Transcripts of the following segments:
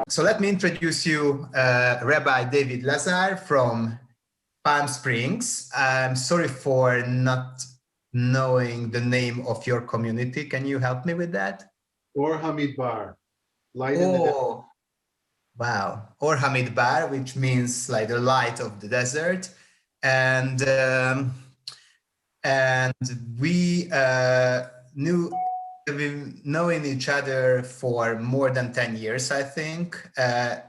So let me introduce you Rabbi David Lazar from Palm Springs. I'm sorry for not knowing the name of your community. Can you help me with that? Or Hamidbar. Oh, wow. Or Hamidbar, which means like the light of the desert. And we've been knowing each other for more than 10 years, I think. I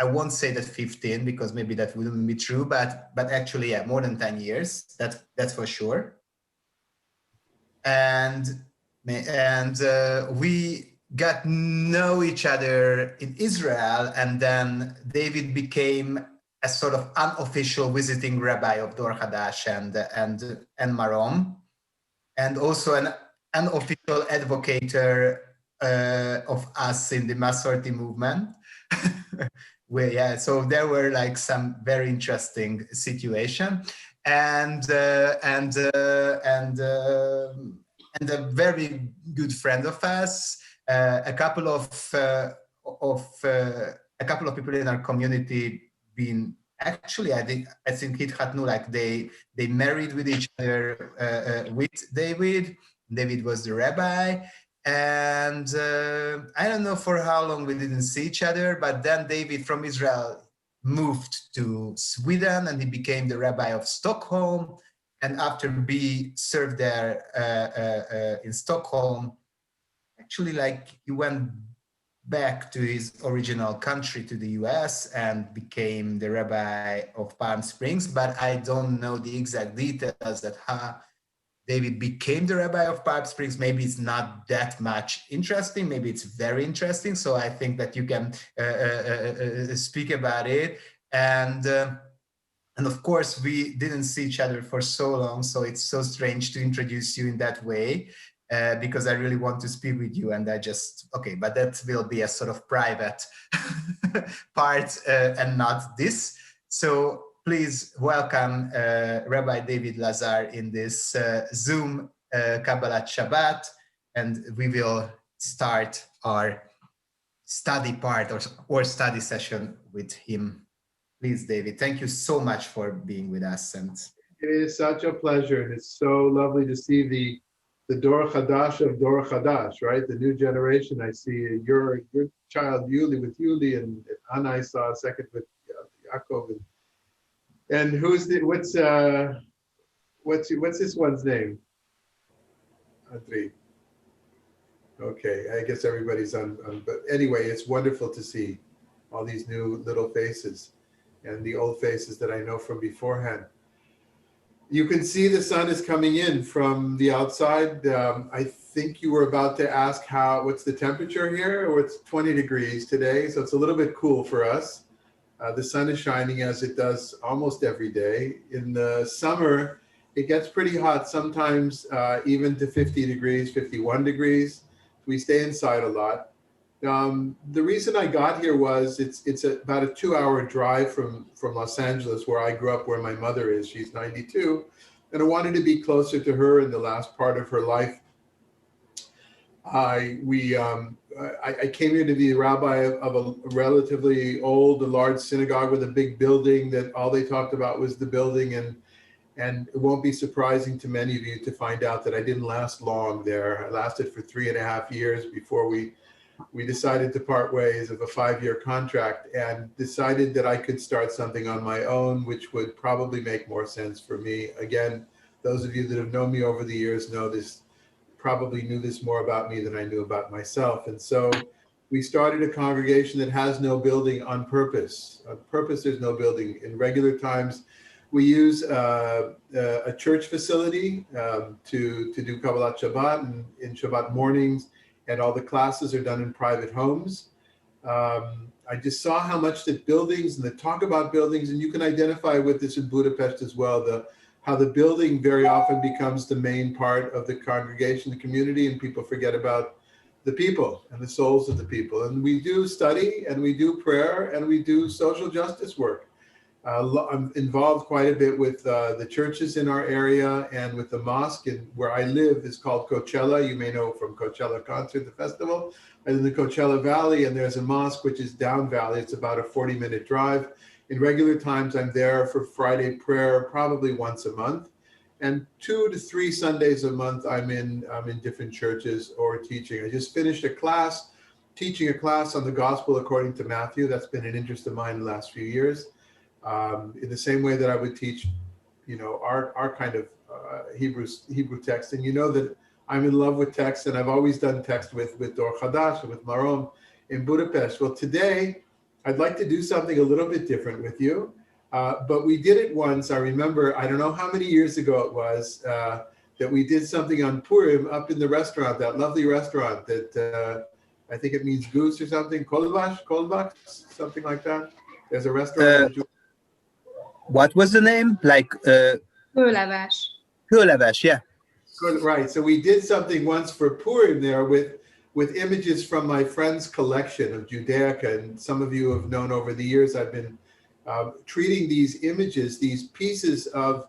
won't say that 15 because maybe that wouldn't be true, but actually, yeah, more than 10 years. That's for sure. And we got to know each other in Israel, and then David became a sort of unofficial visiting rabbi of Dor Hadas and Marom, and also an unofficial advocator of us in the Masorti movement. Yeah, so there were like some very interesting situation, and a very good friend of us. A couple of people in our community been actually, I think Hitchatnu, like they married with each other with David. David was the rabbi, and I don't know for how long we didn't see each other, but then David from Israel moved to Sweden and he became the rabbi of Stockholm. And after we served there in Stockholm, actually, like he went back to his original country, to the US, and became the rabbi of Palm Springs. But I don't know the exact details that how David became the rabbi of Palm Springs. Maybe it's not that much interesting. Maybe it's very interesting. So I think that you can speak about it. And of course, we didn't see each other for so long. So it's so strange to introduce you in that way. Because I really want to speak with you, and I just, okay, but that will be a sort of private part and not this. So please welcome Rabbi David Lazar in this Zoom Kabbalat Shabbat, and we will start our study part or study session with him. Please, David, thank you so much for being with us. And it is such a pleasure, and it's so lovely to see the Dor Hadas of Dor Hadas, right? The new generation. I see your child Yuli with Yuli, and Anna I saw a second with Yaakov. And who's what's this one's name? Andri. Okay, I guess everybody's on. But anyway, it's wonderful to see all these new little faces and the old faces that I know from beforehand. You can see the sun is coming in from the outside. I think you were about to ask what's the temperature here, or it's 20 degrees today. So it's a little bit cool for us. The sun is shining as it does almost every day. In the summer, it gets pretty hot, sometimes even to 50 degrees, 51 degrees. We stay inside a lot. The reason I got here was it's about a 2-hour drive from Los Angeles, where I grew up, where my mother is. She's 92, and I wanted to be closer to her in the last part of her life. I came here to be a rabbi of a relatively old, large synagogue with a big building that all they talked about was the building, and it won't be surprising to many of you to find out that I didn't last long there. I lasted for 3.5 years before we decided to part ways of a 5-year contract, and decided that I could start something on my own, which would probably make more sense for me. Again, those of you that have known me over the years know this, probably knew this more about me than I knew about myself. And so we started a congregation that has no building on purpose. On purpose, there's no building. In regular times, we use a church facility to do Kabbalat Shabbat, and in Shabbat mornings, and all the classes are done in private homes. I just saw how much that buildings and the talk about buildings, and you can identify with this in Budapest as well, how the building very often becomes the main part of the congregation, the community, and people forget about the people and the souls of the people. And we do study, and we do prayer, and we do social justice work. I'm involved quite a bit with the churches in our area and with the mosque where I live is called Coachella. You may know from Coachella concert, the festival. I live in the Coachella Valley, and there's a mosque which is down valley. It's about a 40-minute drive. In regular times, I'm there for Friday prayer, probably once a month. And 2 to 3 Sundays a month, I'm in different churches or teaching. I just finished teaching a class on the gospel according to Matthew. That's been an interest of mine the last few years. In the same way that I would teach, our kind of Hebrew text. And you know that I'm in love with text, and I've always done text with Dor Hadas and with Marom in Budapest. Well, today I'd like to do something a little bit different with you, but we did it once. I remember, I don't know how many years ago it was, that we did something on Purim up in the restaurant, that lovely restaurant that I think it means goose or something, kolbach, something like that. There's a restaurant. What was the name? Like Kőleves. Kőleves, yeah. Right. So we did something once for Purim there with images from my friend's collection of Judaica, and some of you have known over the years I've been treating these images, these pieces of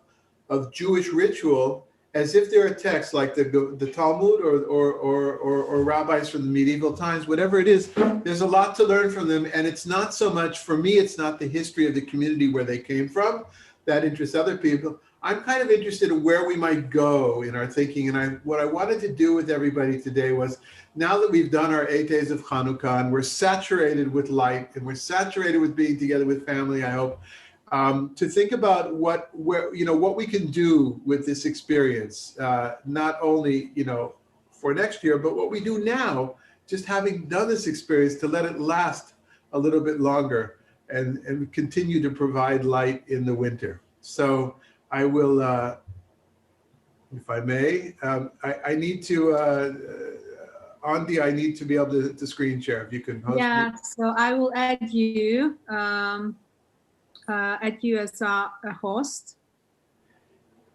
Jewish ritual, as if they're a text, like the Talmud or rabbis from the medieval times, whatever it is. There's a lot to learn from them, and it's not so much, for me, it's not the history of the community where they came from. That interests other people. I'm kind of interested in where we might go in our thinking, and what I wanted to do with everybody today was, now that we've done our 8 days of Hanukkah, and we're saturated with light, and we're saturated with being together with family, I hope, to think about what we can do with this experience, not only for next year, but what we do now, just having done this experience, to let it last a little bit longer and continue to provide light in the winter. So I will, if I may, I need to, Andy, I need to be able to screen share. If you can host me. So I will add you as a host.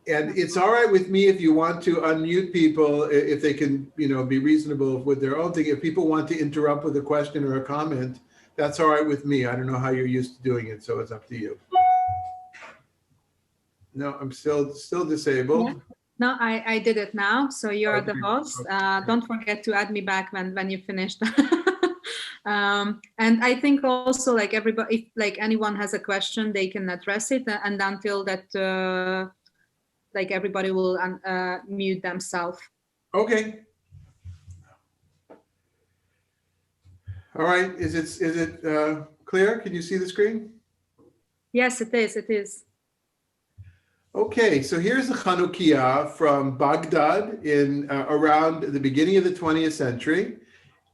And it's all right with me if you want to unmute people, if they can, be reasonable with their own thing. If people want to interrupt with a question or a comment, that's all right with me. I don't know how you're used to doing it, so it's up to you. No, I'm still disabled. Yeah. No, I did it now. So you're the host. Don't forget to add me back when you finished. And I think also, like, everybody, if anyone has a question, they can address it, and until that, everybody will mute themselves. Okay. All right. Is it clear? Can you see the screen? Yes, it is. It is. Okay, so here's the Hanukiah from Baghdad in around the beginning of the 20th century.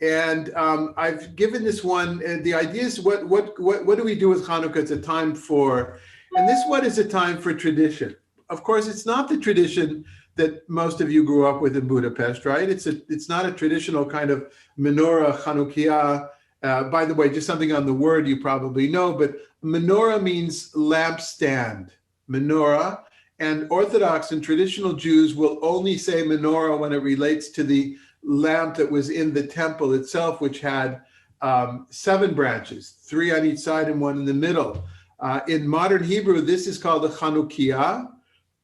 And I've given this one, the idea is what do we do with Hanukkah? It's a time for, and this one is a time for tradition. Of course, it's not the tradition that most of you grew up with in Budapest, right? It's not a traditional kind of menorah Hanukiah. By the way, just something on the word you probably know, but menorah means lampstand, menorah. And Orthodox and traditional Jews will only say menorah when it relates to the lamp that was in the temple itself, which had 7 branches, 3 on each side and 1 in the middle. In modern Hebrew, this is called a Chanukiah,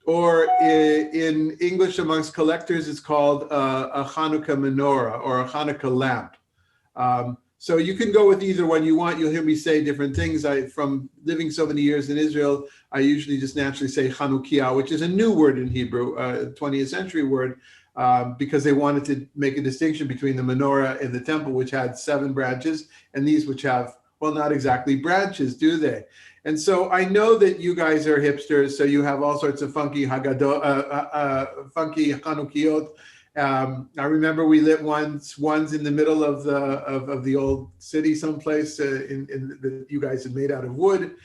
or in English amongst collectors, it's called a Hanukkah menorah or a Hanukkah lamp. So you can go with either one you want. You'll hear me say different things. From living so many years in Israel, I usually just naturally say Hanukiah, which is a new word in Hebrew, a 20th century word, because they wanted to make a distinction between the menorah and the temple, which had 7 branches, and these which have, well, not exactly branches, do they? And so I know that you guys are hipsters, so you have all sorts of funky funky Hanukiot. I remember we lit ones in the middle of the old city someplace that you guys had made out of wood.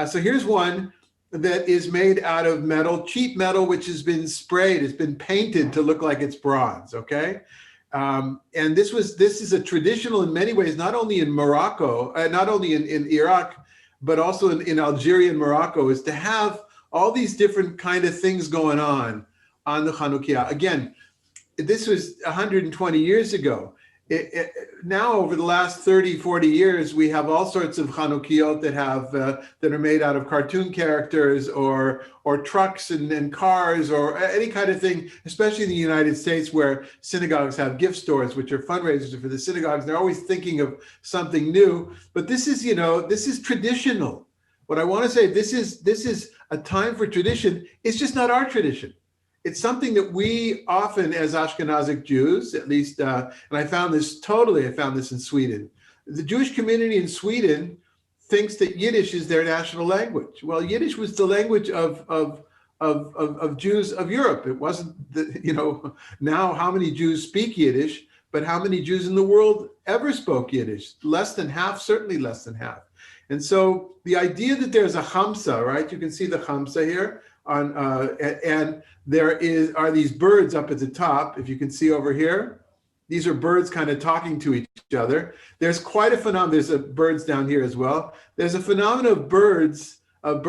So here's one that is made out of metal, cheap metal, which has been sprayed. It's been painted to look like it's bronze, okay? And this is a traditional in many ways, not only in Morocco, not only in Iraq, but also in Algeria and Morocco, is to have all these different kind of things going on the Hanukkah. Again, this was 120 years ago. now over the last 30, 40 years, we have all sorts of Hanukiot that have that are made out of cartoon characters or trucks and cars or any kind of thing, especially in the United States, where synagogues have gift stores, which are fundraisers for the synagogues. They're always thinking of something new, but this is, you know, this is traditional. What I want to say, this is a time for tradition. It's just not our tradition. It's something that we often, as Ashkenazic Jews, at least, and I found this in Sweden. The Jewish community in Sweden thinks that Yiddish is their national language. Well, Yiddish was the language of Jews of Europe. It wasn't, you know, now how many Jews speak Yiddish, but how many Jews in the world ever spoke Yiddish? Less than half, certainly less than half. And so the idea that there's a Hamsa, right? You can see the Hamsa here. And there are these birds up at the top, if you can see over here. These are birds kind of talking to each other. There's quite a phenomenon. There's birds down here as well. There's a phenomenon of birds on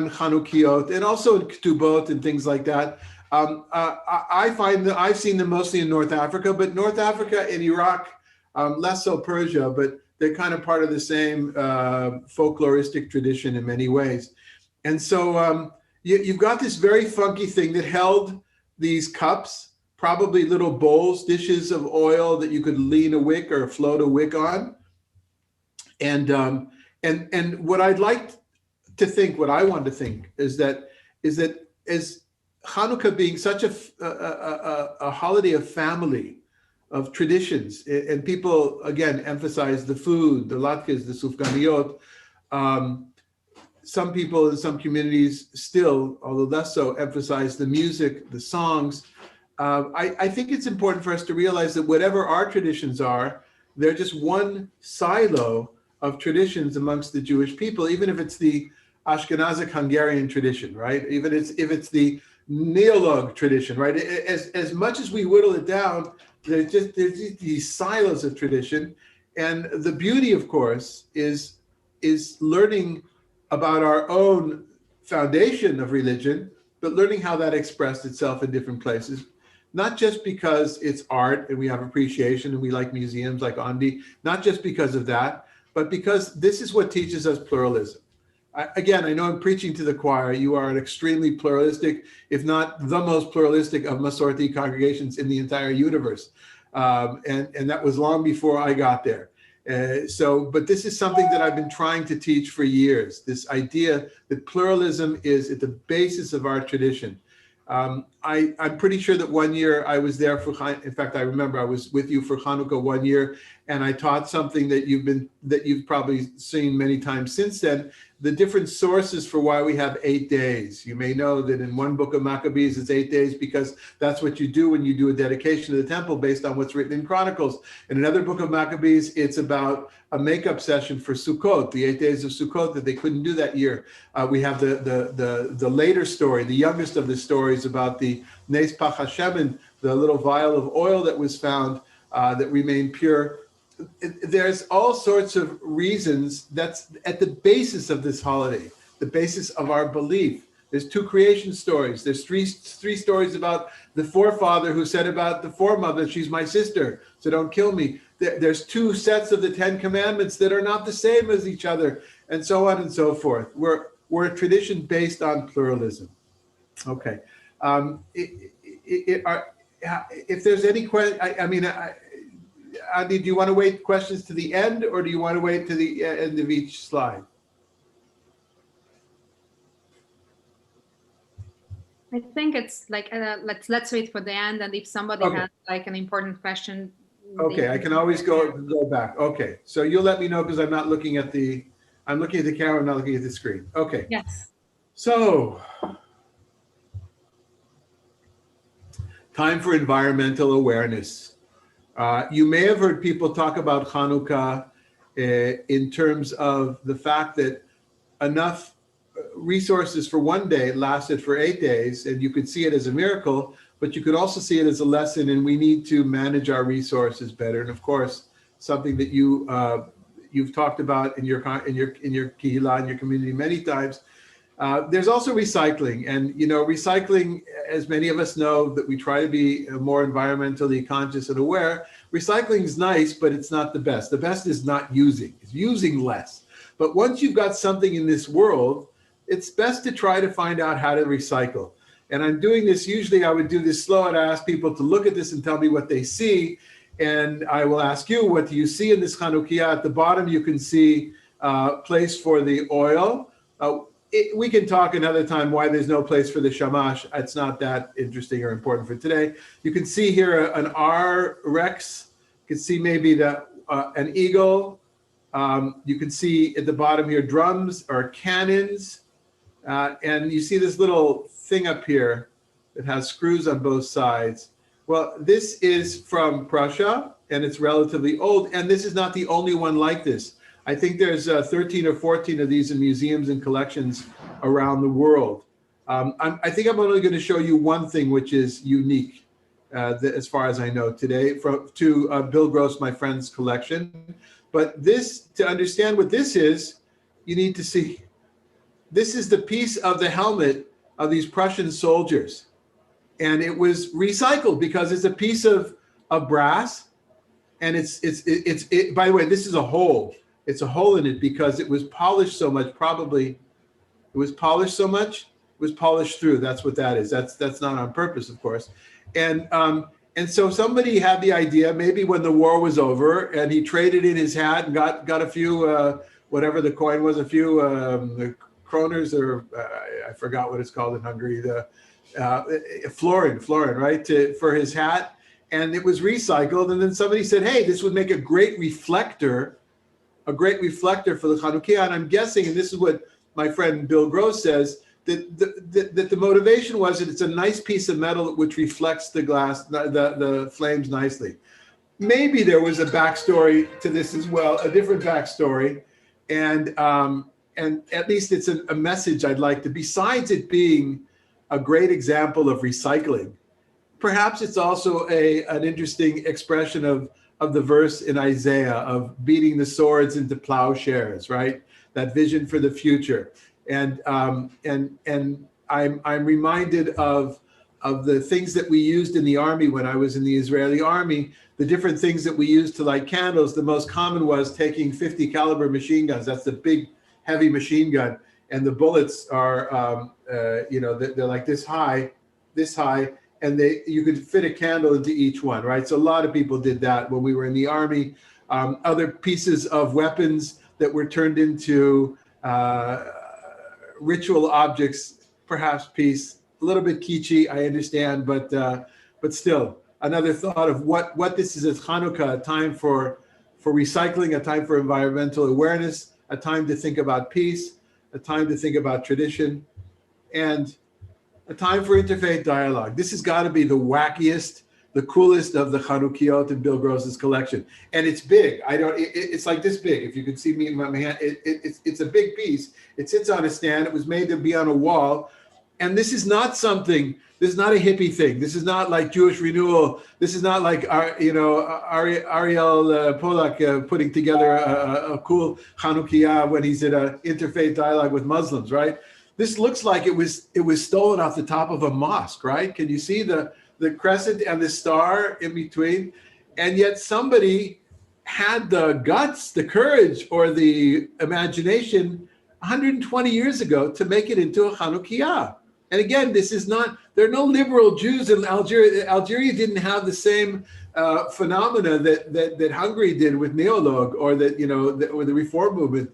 Chanukiot and also in Ketubot and things like that. I find that I've seen them mostly in North Africa, but North Africa and Iraq, less so Persia, but they're kind of part of the same folkloristic tradition in many ways. And so you've got this very funky thing that held these cups, probably little bowls, dishes of oil that you could lean a wick or float a wick on. And what I'd like to think, what I want to think is that as Hanukkah being such a holiday of family, of traditions, and people again emphasize the food, the latkes, the sufganiyot. Some people in some communities still, although less so, emphasize the music, the songs. I think it's important for us to realize that whatever our traditions are, they're just one silo of traditions amongst the Jewish people, even if it's the Ashkenazic Hungarian tradition, right? Even if it's the Neolog tradition, right? As much as we whittle it down, there's these silos of tradition. And the beauty, of course, is learning about our own foundation of religion, but learning how that expressed itself in different places, not just because it's art and we have appreciation and we like museums like Andi, not just because of that, but because this is what teaches us pluralism. Again, I know I'm preaching to the choir. You are an extremely pluralistic, if not the most pluralistic of Masorti congregations in the entire universe. And that was long before I got there. But this is something that I've been trying to teach for years, this idea that pluralism is at the basis of our tradition. I'm pretty sure that one year I was there for, in fact, I remember I was with you for Hanukkah one year, and I taught something that you've probably seen many times since then, the different sources for why we have 8 days. You may know that in one book of Maccabees, it's 8 days because that's what you do when you do a dedication to the temple based on what's written in Chronicles. In another book of Maccabees, it's about a makeup session for Sukkot, the 8 days of Sukkot that they couldn't do that year. We have the later story, the youngest of the stories about the Nes Pach HaShemen, the little vial of oil that was found that remained pure. There's all sorts of reasons that's at the basis of this holiday, the basis of our belief. There's 2 creation stories. There's three stories about the forefather who said about the foremother, she's my sister, so don't kill me. There's 2 sets of the 10 commandments that are not the same as each other, and so on and so forth. We're a tradition based on pluralism. Okay. If there's any question, Andi, do you want to wait questions to the end, or do you want to wait to the end of each slide? I think it's like let's wait for the end, and if somebody has like an important question. Okay, I can always go back. Okay, so you'll let me know because I'm not looking at I'm looking at the camera, I'm not looking at the screen. Okay. Yes. So, time for environmental awareness. You may have heard people talk about Hanukkah in terms of the fact that enough resources for one day lasted for 8 days, and you could see it as a miracle, but you could also see it as a lesson, and we need to manage our resources better. And of course, something that you've talked about in your kehillah, in your community many times. There's also recycling, and recycling, as many of us know, that we try to be more environmentally conscious and aware. recycling is nice, but it's not the best. The best is not using, it's using less. But once you've got something in this world, it's best to try to find out how to recycle. And I'm doing this, usually I would do this slow and ask people to look at this and tell me what they see. And I will ask you, what do you see in this Hanukiah? At the bottom, you can see place for the oil. We can talk another time why there's no place for the shamash. It's not that interesting or important for today. You can see here an R Rex. You can see maybe an eagle. You can see at the bottom here drums or cannons. And you see this little thing up here that has screws on both sides. Well, this is from Prussia, and it's relatively old. And this is not the only one like this. I think there's 13 or 14 of these in museums and collections around the world. I think I'm only going to show you one thing which is unique, as far as I know today, to Bill Gross, my friend's collection. But this, to understand what this is, you need to see. This is the piece of the helmet of these Prussian soldiers. And it was recycled because it's a piece of brass. And by the way, this is a hole. It's a hole in it because it was polished so much, it was polished so much, it was polished through. That's what that is. That's not on purpose, of course. And so somebody had the idea, maybe when the war was over, and he traded in his hat and got a few, whatever the coin was, a few the kroners, or I forgot what it's called in Hungary, the florin, right, for his hat. And it was recycled. And then somebody said, hey, this would make a great reflector for the Hanukkah. And I'm guessing, and this is what my friend Bill Gross says, that the motivation was that it's a nice piece of metal which reflects the glass, the flames nicely. Maybe there was a backstory to this as well, a different backstory. And at least it's a message I'd like to, besides it being a great example of recycling, perhaps it's also an interesting expression of the verse in Isaiah of beating the swords into plowshares, right? That vision for the future. And I'm reminded of the things that we used in the army when I was in the Israeli army, the different things that we used to light candles. The most common was taking 50 caliber machine guns. That's the big, heavy machine gun. And the bullets are, they're like this high, and you could fit a candle into each one, right? So a lot of people did that when we were in the army. Other pieces of weapons that were turned into ritual objects, perhaps peace, a little bit kitschy, I understand, but still another thought of what this is as Hanukkah, a time for recycling, a time for environmental awareness, a time to think about peace, a time to think about tradition, and a time for interfaith dialogue. This has got to be the wackiest, the coolest of the Chanukiot in Bill Gross's collection. And it's big. It's like this big. If you could see me in my hand, it's a big piece. It sits on a stand. It was made to be on a wall. And this is not a hippie thing. This is not like Jewish renewal. This is not like, Ariel Polak putting together a cool Hanukkah when he's in an interfaith dialogue with Muslims, right? This looks like it was stolen off the top of a mosque, right? Can you see the crescent and the star in between? And yet somebody had the guts, the courage, or the imagination 120 years ago to make it into a Hanukkah. And again, there are no liberal Jews in Algeria. Algeria didn't have the same phenomena that Hungary did with Neolog or or the Reform movement.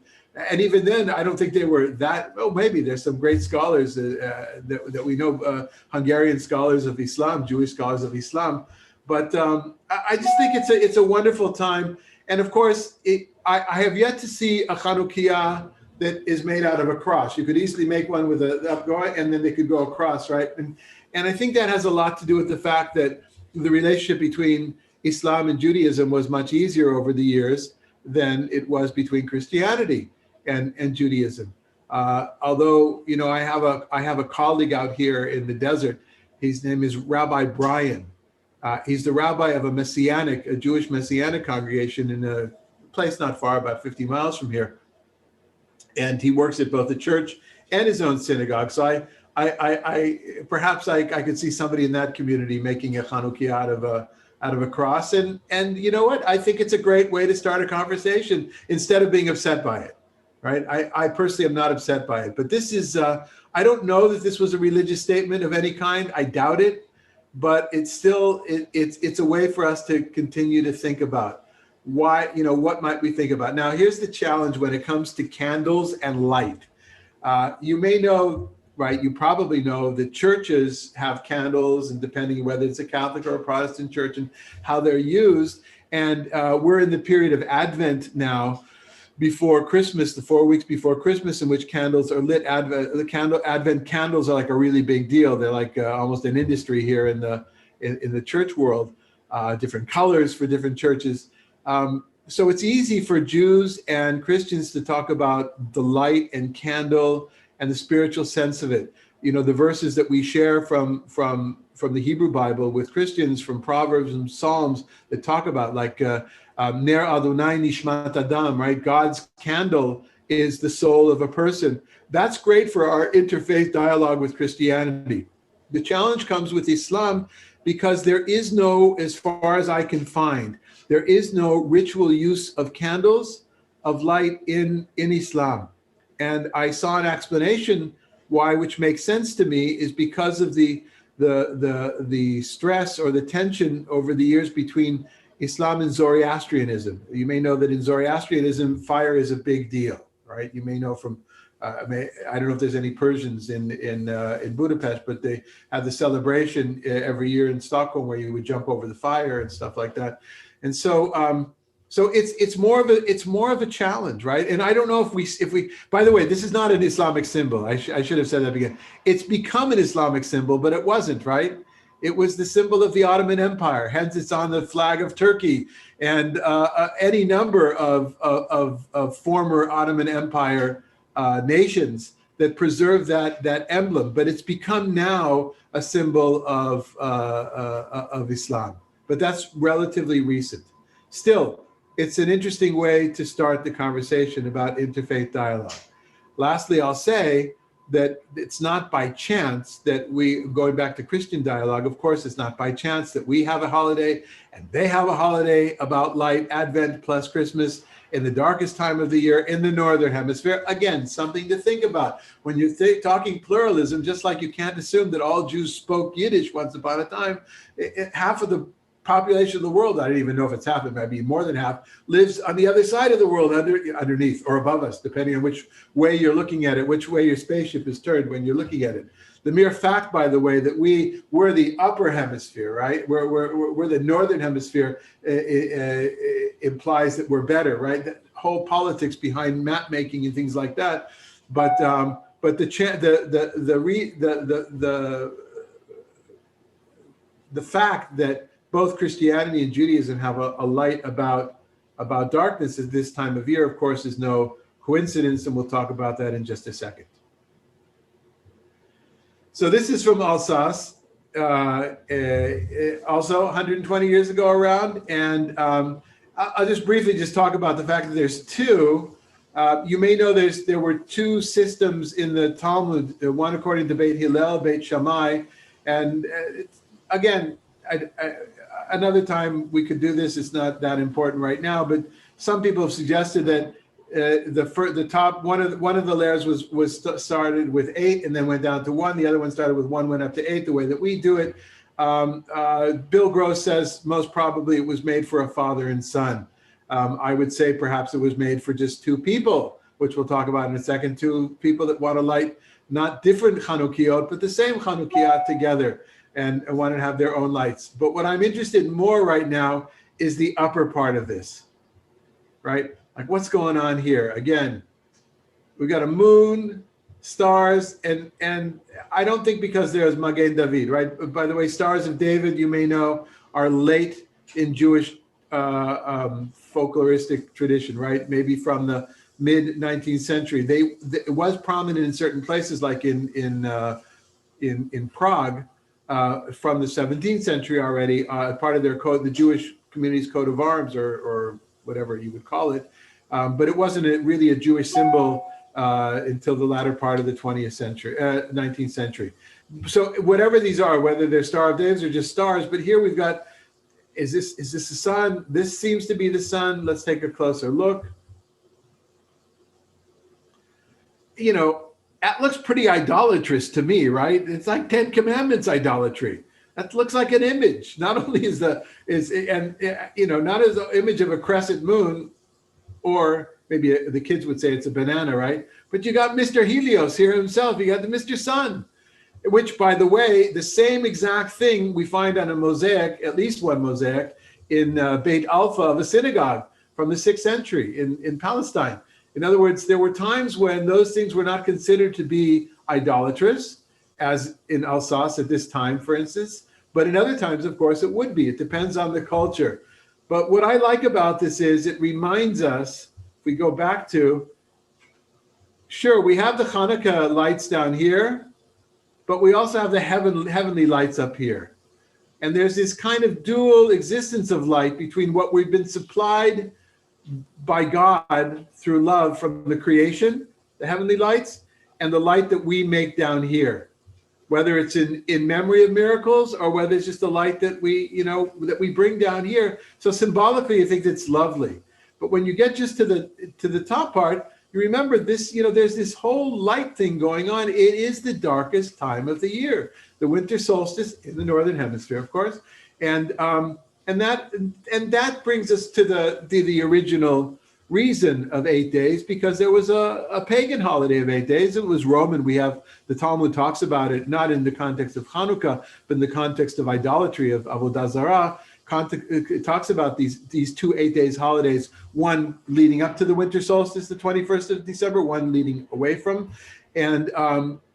And even then, I don't think they were that. Well, maybe there's some great scholars that we know, Hungarian scholars of Islam, Jewish scholars of Islam. But I just think it's a wonderful time. And of course, I have yet to see a Hanukkah that is made out of a cross. You could easily make one with a upgoing, and then they could go across, right? And I think that has a lot to do with the fact that the relationship between Islam and Judaism was much easier over the years than it was between Christianity and Judaism. Although, I have a colleague out here in the desert. His name is Rabbi Brian. He's the rabbi of a Jewish Messianic congregation in a place not far, about 50 miles from here. And he works at both the church and his own synagogue. So I perhaps I could see somebody in that community making a Hanukkah out of out of a cross. And you know what? I think it's a great way to start a conversation instead of being upset by it, right? I personally am not upset by it. But this is, I don't know that this was a religious statement of any kind. I doubt it. But it's still, it's a way for us to continue to think about why, you know, what might we think about? Now, here's the challenge when it comes to candles and light. You may know, right, you probably know that churches have candles, and depending whether it's a Catholic or a Protestant church and how they're used. And we're in the period of Advent now, before Christmas, the 4 weeks before Christmas, in which candles are lit. Advent candles are like a really big deal. They're like almost an industry here in the church world, different colors for different churches. So it's easy for Jews and Christians to talk about the light and candle and the spiritual sense of it. You know, the verses that we share from the Hebrew Bible with Christians, from Proverbs and Psalms, that talk about like Ner Adonai Nishmat Adam, right? God's candle is the soul of a person. That's great for our interfaith dialogue with Christianity. The challenge comes with Islam because there is no, as far as I can find, there is no ritual use of candles, of light in Islam. And I saw an explanation why, which makes sense to me, is because of the stress or the tension over the years between Islam and Zoroastrianism. You may know that in Zoroastrianism, fire is a big deal, right? You may know from, I don't know if there's any Persians in Budapest, but they have the celebration every year in Stockholm where you would jump over the fire and stuff like that. And so, it's more of a challenge, right? And I don't know if we. By the way, this is not an Islamic symbol. I should have said that again. It's become an Islamic symbol, but it wasn't, right? It was the symbol of the Ottoman Empire. Hence, it's on the flag of Turkey and any number of former Ottoman Empire nations that preserve that emblem. But it's become now a symbol of Islam. But that's relatively recent. Still, it's an interesting way to start the conversation about interfaith dialogue. Lastly, I'll say that it's not by chance that going back to Christian dialogue, of course, it's not by chance that we have a holiday and they have a holiday about light, Advent plus Christmas, in the darkest time of the year in the Northern Hemisphere. Again, something to think about. When you're talking pluralism, just like you can't assume that all Jews spoke Yiddish once upon a time, half of the population of the world, I don't even know if it's half, it might be more than half, lives on the other side of the world, underneath or above us, depending on which way you're looking at it, which way your spaceship is turned when you're looking at it. The mere fact, by the way, that we're the upper hemisphere, right? We're the Northern Hemisphere implies that we're better, right? That whole politics behind map making and things like that. But the fact that both Christianity and Judaism have a light about darkness at this time of year, of course, is no coincidence, and we'll talk about that in just a second. So this is from Alsace, also 120 years ago around, and I'll just briefly talk about the fact that there's two. You may know there were two systems in the Talmud, one according to Beit Hillel, Beit Shammai, and again, another time we could do this. It's not that important right now, but some people have suggested that the top one of the layers was started with 8 and then went down to 1. The other one started with 1, went up to 8. The way that we do it, Bill Gross says most probably it was made for a father and son. I would say perhaps it was made for just two people, which we'll talk about in a second. Two people that want to light not different Chanukiot, but the same Chanukiah together, and want to have their own lights. But what I'm interested in more right now is the upper part of this, right? Like what's going on here? Again, we've got a moon, stars, and I don't think because there's Magen David, right? By the way, Stars of David, you may know, are late in Jewish folkloristic tradition, right? Maybe from the mid 19th century. It was prominent in certain places, like in Prague, from the 17th century already, part of their code, the Jewish community's coat of arms, or whatever you would call it. But it wasn't really a Jewish symbol until the latter part of the 19th century. So whatever these are, whether they're Star of David or just stars, but here we've got is this the sun? This seems to be the sun. Let's take a closer look. You know, that looks pretty idolatrous to me, right? It's like 10 Commandments idolatry. That looks like an image. Not only is not as an image of a crescent moon, or maybe the kids would say it's a banana, right? But you got Mr. Helios here himself. You got the Mr. Sun, which, by the way, the same exact thing we find on a mosaic, at least one mosaic, in Beit Alpha of a synagogue from the 6th century in Palestine. In other words, there were times when those things were not considered to be idolatrous, as in Alsace at this time, for instance. But in other times, of course, it would be. It depends on the culture. But what I like about this is it reminds us, if we go back to, sure, we have the Hanukkah lights down here, but we also have the heavenly lights up here. And there's this kind of dual existence of light between what we've been supplied by God through love from the creation, the heavenly lights, and the light that we make down here, whether it's in memory of miracles or whether it's just the light that we bring down here. So symbolically, I think it's lovely. But when you get just to the top part, you remember this, there's this whole light thing going on. It is the darkest time of the year, the winter solstice in the northern hemisphere, of course, and that brings us to the original reason of 8 days, because there was a pagan holiday of 8 days. It was Roman. The Talmud talks about it, not in the context of Hanukkah, but in the context of idolatry, of Avodah Zarah. It talks about these 2 8 days holidays, one leading up to the winter solstice, the 21st of December, one leading away from. And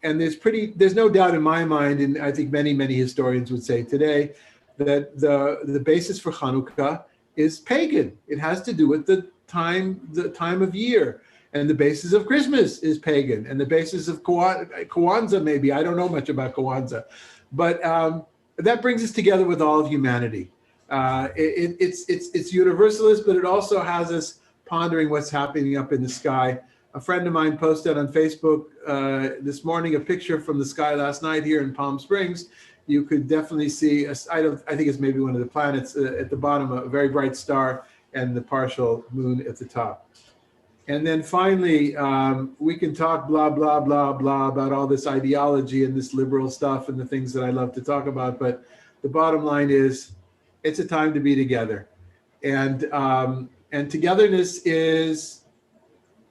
there's no doubt in my mind, and I think many, many historians would say today, that the basis for Hanukkah is pagan. It has to do with the time of year. And the basis of Christmas is pagan. And the basis of Kwanzaa, maybe. I don't know much about Kwanzaa. But that brings us together with all of humanity. It's universalist, but it also has us pondering what's happening up in the sky. A friend of mine posted on Facebook this morning a picture from the sky last night here in Palm Springs. You could definitely see, I think it's maybe one of the planets at the bottom, a very bright star, and the partial moon at the top. And then finally, we can talk blah, blah, blah, blah about all this ideology and this liberal stuff and the things that I love to talk about. But the bottom line is, it's a time to be together. And togetherness is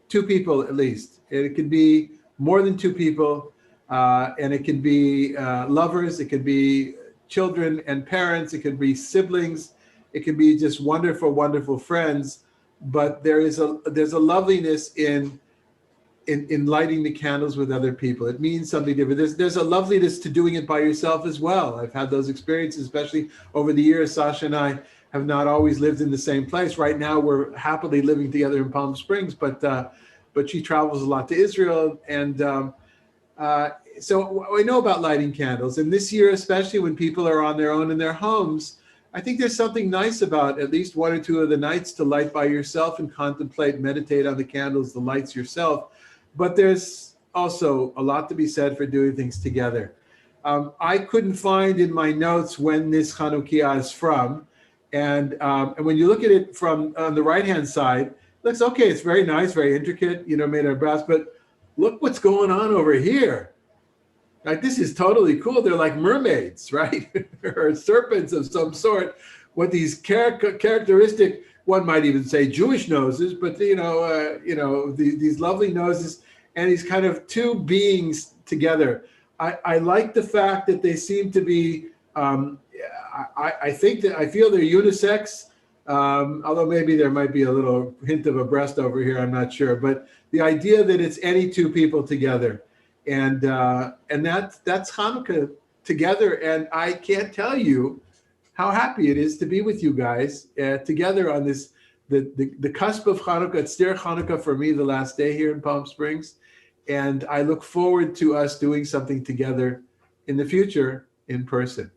2 people at least. It could be more than 2 people. And it can be lovers, it could be children and parents, it could be siblings, it could be just wonderful, wonderful friends. But there's a loveliness in lighting the candles with other people. It means something different. There's a loveliness to doing it by yourself as well. I've had those experiences, especially over the years. Sasha and I have not always lived in the same place. Right now, we're happily living together in Palm Springs, but she travels a lot to Israel, and so I know about lighting candles. And this year, especially when people are on their own in their homes, I think there's something nice about at least 1 or 2 of the nights to light by yourself and contemplate, meditate on the candles, the lights yourself. But there's also a lot to be said for doing things together. I couldn't find in my notes when this Hanukkah is from. And when you look at it from on the right-hand side, it looks okay. It's very nice, very intricate, made out of brass. But look what's going on over here. Like, this is totally cool. They're like mermaids, right? Or serpents of some sort with these characteristic, one might even say Jewish noses, but these lovely noses and these kind of 2 beings together. I like the fact that they seem to be, I feel they're unisex, although maybe there might be a little hint of a breast over here, I'm not sure. But the idea that it's any 2 people together. And that's Hanukkah together. And I can't tell you how happy it is to be with you guys together on this, the cusp of Hanukkah. It's Dor Hanukkah for me, the last day here in Palm Springs. And I look forward to us doing something together in the future in person.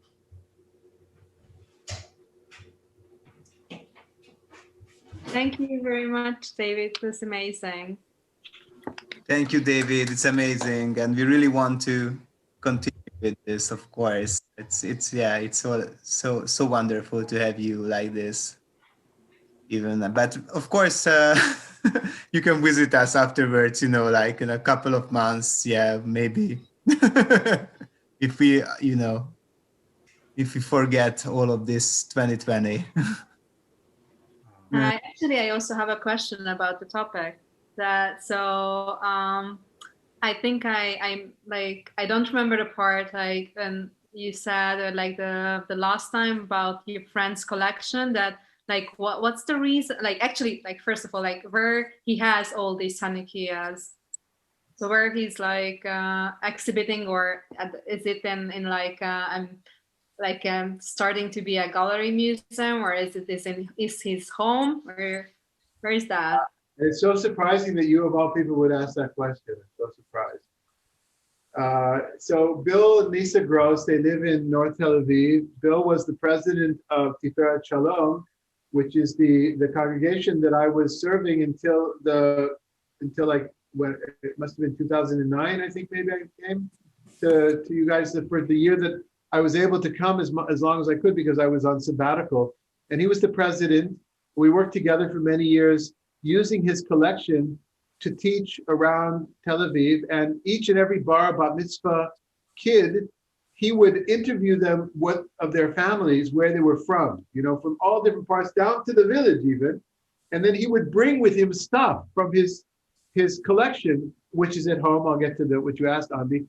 Thank you very much, David. It was amazing. Thank you, David. It's amazing. And we really want to continue with this, of course. It's yeah, it's so wonderful to have you like this. Even, but of course, you can visit us afterwards. You know, like in a couple of months. Yeah, maybe if we, you know, if we forget all of this 2020. Actually, I also have a question about the topic. I think I'm like, I don't remember the part like when you said, or like the last time about your friend's collection, that like what's the reason, like actually, like first of all, like where he has all these Hanukias, so where he's like exhibiting, or is it in like starting to be a gallery museum, or is it is his home, or where is that? It's so surprising that you, of all people, would ask that question. I'm so surprised. So Bill and Lisa Gross, they live in North Tel Aviv. Bill was the president of Tiferet Shalom, which is the congregation that I was serving until like when it must have been 2009, I think maybe I came to you guys for the year that I was able to come as long as I could because I was on sabbatical. And he was the president. We worked together for many years, using his collection to teach around Tel Aviv, and each and every bar mitzvah kid, he would interview them of their families, where they were from, you know, from all different parts down to the village even. And then he would bring with him stuff from his collection, which is at home. I'll get to what you asked, Andy,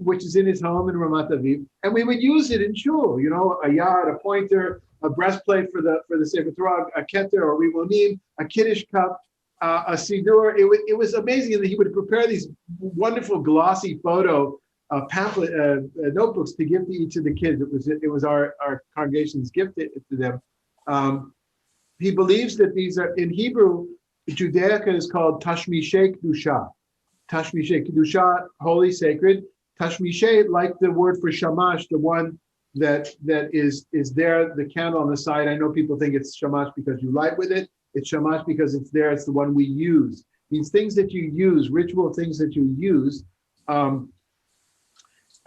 which is in his home in Ramat Aviv. And we would use it in shul, you know, a yad, a pointer, a breastplate for the Sefer Torah, a keter or rimonim, a kiddush cup, a siddur. It was amazing, and he would prepare these wonderful glossy photo pamphlet notebooks to give to each of the kids. It was our congregation's gift to them. He believes that these are, in Hebrew, Judaica is called Tashmishei Kedusha. Tashmishei Kedusha, holy, sacred. Tashmishei, like the word for shamash, the one that is there, the candle on the side. I know people think it's shamash because you light with it. It's shamash because it's there. It's the one we use. These things that you use, ritual things that you use.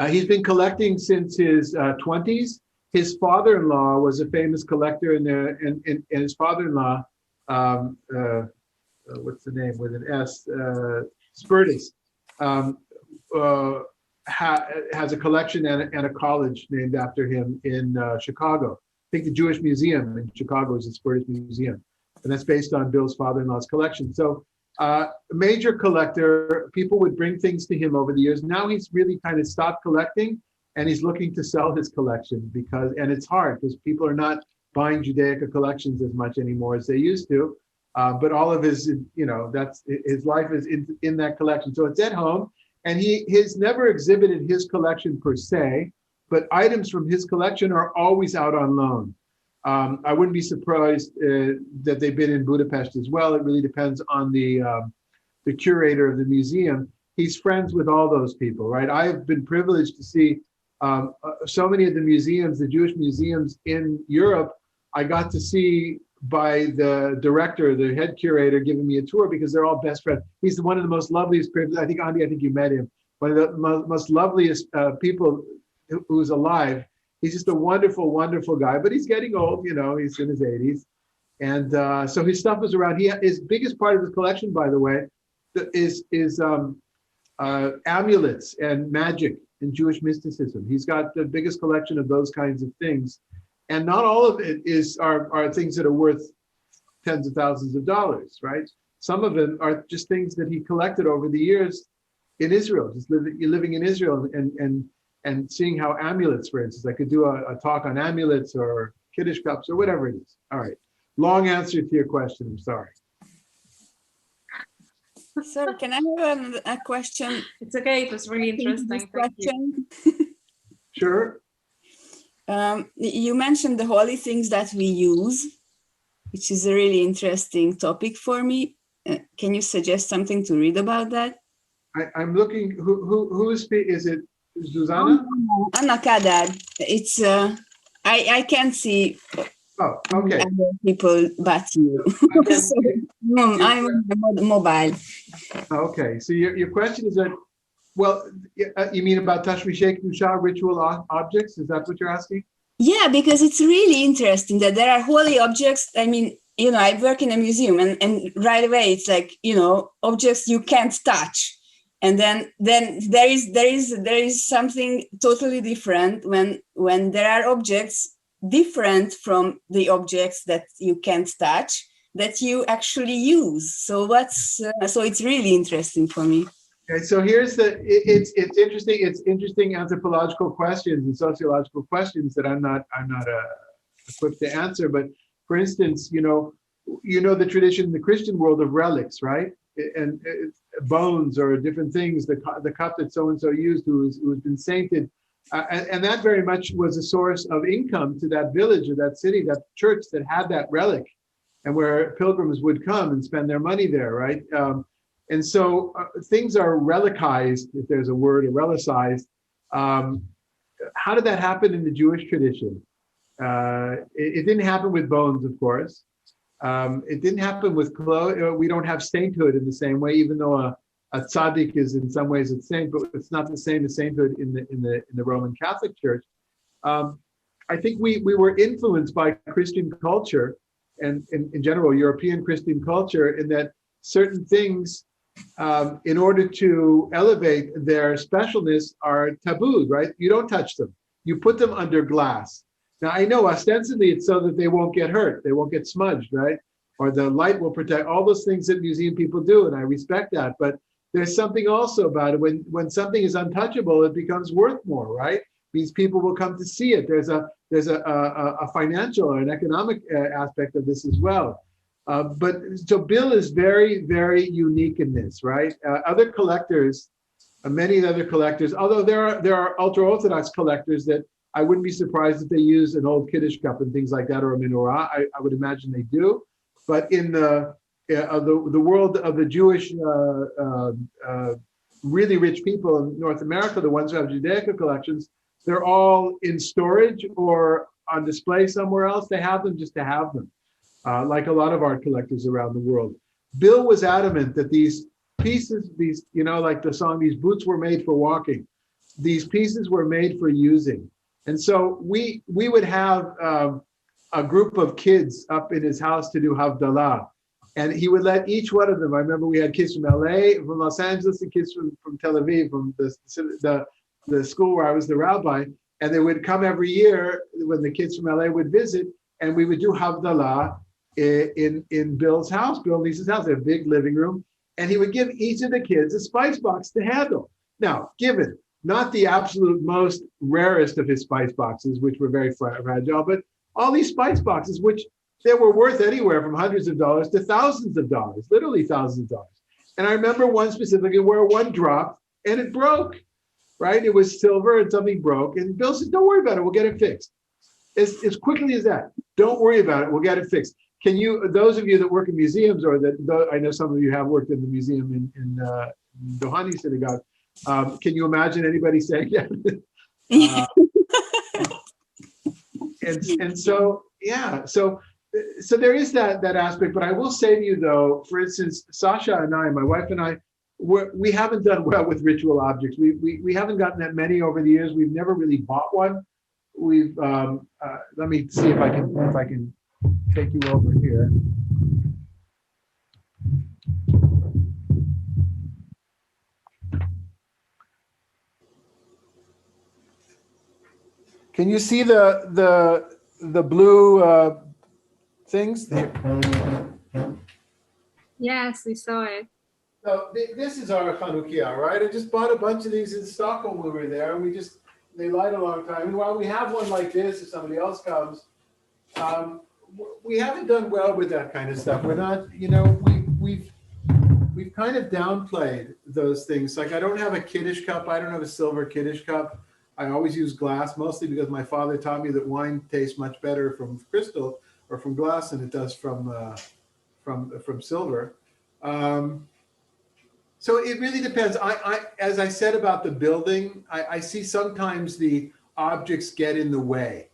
He's been collecting since his 20s. His father-in-law was a famous collector, and his father-in-law, what's the name with an S? Spurtis. Has a collection and a college named after him in Chicago. I think the Jewish Museum in Chicago is the Spurtis Museum, and that's based on Bill's father-in-law's collection. So a major collector, people would bring things to him over the years. Now he's really kind of stopped collecting, and he's looking to sell his collection and it's hard because people are not buying Judaica collections as much anymore as they used to. But all of his, you know, that's his life is in that collection. So it's at home. And he's never exhibited his collection per se, but items from his collection are always out on loan. I wouldn't be surprised that they've been in Budapest as well. It really depends on the curator of the museum. He's friends with all those people, right? I've been privileged to see so many of the museums, the Jewish museums in Europe. I got to see by the director, the head curator, giving me a tour because they're all best friends. He's one of the most loveliest people. I think, Andy, I think you met him. One of the most loveliest people who's alive. He's just a wonderful, wonderful guy, but he's getting old, you know, he's in his 80s. And so his stuff is around. His biggest part of his collection, by the way, is amulets and magic and Jewish mysticism. He's got the biggest collection of those kinds of things. And not all of it are things that are worth tens of thousands of dollars, right? Some of them are just things that he collected over the years in Israel, just living in Israel and seeing how amulets, for instance, I could do a talk on amulets or kiddush cups or whatever it is. All right, long answer to your question, I'm sorry. So can I have a question? It's okay, it was really interesting. Question. Sure. You mentioned the holy things that we use, which is a really interesting topic for me. Can you suggest something to read about that? I'm looking, who is speaking? Is it Susanna? Anna Kadar. It's, I can't see other people but you. So, I'm on the mobile. Okay, so your question is that Well, you mean about Tashmishek Dusha, ritual objects? Is that what you're asking? Yeah, because it's really interesting that there are holy objects. I mean, you know, I work in a museum, and right away it's like, you know, objects you can't touch. And then there is something totally different when there are objects different from the objects that you can't touch that you actually use. So so it's really interesting for me. Okay, so here's it's interesting. It's interesting anthropological questions and sociological questions that I'm not equipped to answer. But for instance, you know the tradition in the Christian world of relics, right? And bones or different things. The cup that so and so used, who's been sainted, and that very much was a source of income to that village or that city, that church that had that relic, and where pilgrims would come and spend their money there, right? And so things are relicized, if there's a word, or relicized. How did that happen in the Jewish tradition? It didn't happen with bones, of course. It didn't happen with clothes. We don't have sainthood in the same way, even though a tzaddik is in some ways a saint, but it's not the same as sainthood in the Roman Catholic Church. I think we were influenced by Christian culture and in general European Christian culture, in that certain things, in order to elevate their specialness, are tabooed, right? You don't touch them. You put them under glass. Now, I know ostensibly it's so that they won't get hurt. They won't get smudged, right? Or the light will protect, all those things that museum people do, and I respect that. But there's something also about it. When something is untouchable, it becomes worth more, right? Means people will come to see it. There's a financial or an economic aspect of this as well. But so Bill is very, very unique in this, right? Other collectors, many other collectors, although there are ultra-Orthodox collectors that I wouldn't be surprised if they use an old Kiddush cup and things like that, or a menorah. I would imagine they do. But in the world of the Jewish, really rich people in North America, the ones who have Judaica collections, they're all in storage or on display somewhere else. They have them just to have them, like a lot of art collectors around the world. Bill was adamant that these pieces, like the song, these boots were made for walking. These pieces were made for using. And so we would have a group of kids up in his house to do Havdalah. And he would let each one of them, I remember we had kids from LA, from Los Angeles, and kids from Tel Aviv, from the school where I was the rabbi. And they would come every year when the kids from LA would visit, and we would do Havdalah in Bill's house, Bill and Lisa's house. They had a big living room. And he would give each of the kids a spice box to handle. Now, given not the absolute most rarest of his spice boxes, which were very fragile, but all these spice boxes, which they were worth anywhere from hundreds of dollars to thousands of dollars, literally thousands of dollars. And I remember one specifically where one dropped and it broke, right? It was silver and something broke. And Bill said, don't worry about it, we'll get it fixed. As quickly as that, don't worry about it, we'll get it fixed. Can you, those of you that work in museums, or that I know some of you have worked in the museum in Dohani Synagogue, can you imagine anybody saying that? And so, yeah, so there is that aspect. But I will say to you though, for instance, Sasha and I, my wife and I, we haven't done well with ritual objects. We haven't gotten that many over the years. We've never really bought one. We've let me see if I can take you over here. Can you see the blue things there? Yes, we saw it. So this is our Hanukia, right? I just bought a bunch of these in Stockholm when we were there, and they light a long time. And while we have one like this, if somebody else comes, we haven't done well with that kind of stuff. We're not, we've kind of downplayed those things. Like, I don't have a Kiddush cup. I don't have a silver Kiddush cup. I always use glass, mostly because my father taught me that wine tastes much better from crystal or from glass than it does from silver. So it really depends. As I said about the building, I see sometimes the objects get in the way,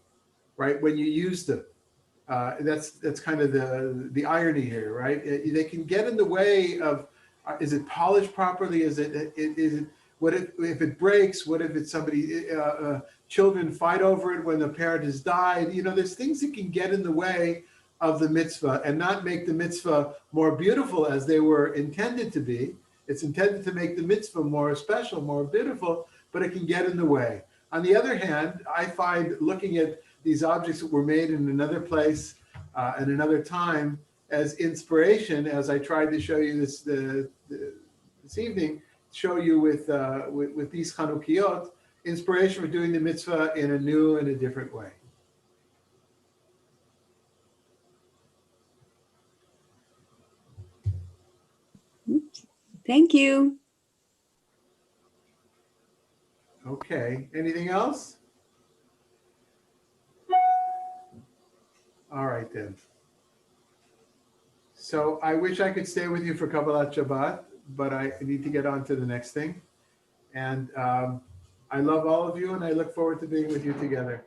right? When you use them, that's kind of the irony here, right? They can get in the way of, is it polished properly? Is it What if it breaks? What if it's somebody, children fight over it when the parent has died? You know, there's things that can get in the way of the mitzvah and not make the mitzvah more beautiful as they were intended to be. It's intended to make the mitzvah more special, more beautiful, but it can get in the way. On the other hand, I find looking at these objects that were made in another place and another time as inspiration, as I tried to show you this evening, show you with these Hanukiot, inspiration for doing the mitzvah in a new and a different way. Thank you. Okay, anything else? All right then. So I wish I could stay with you for Kabbalat Shabbat, but I need to get on to the next thing. And I love all of you, and I look forward to being with you together.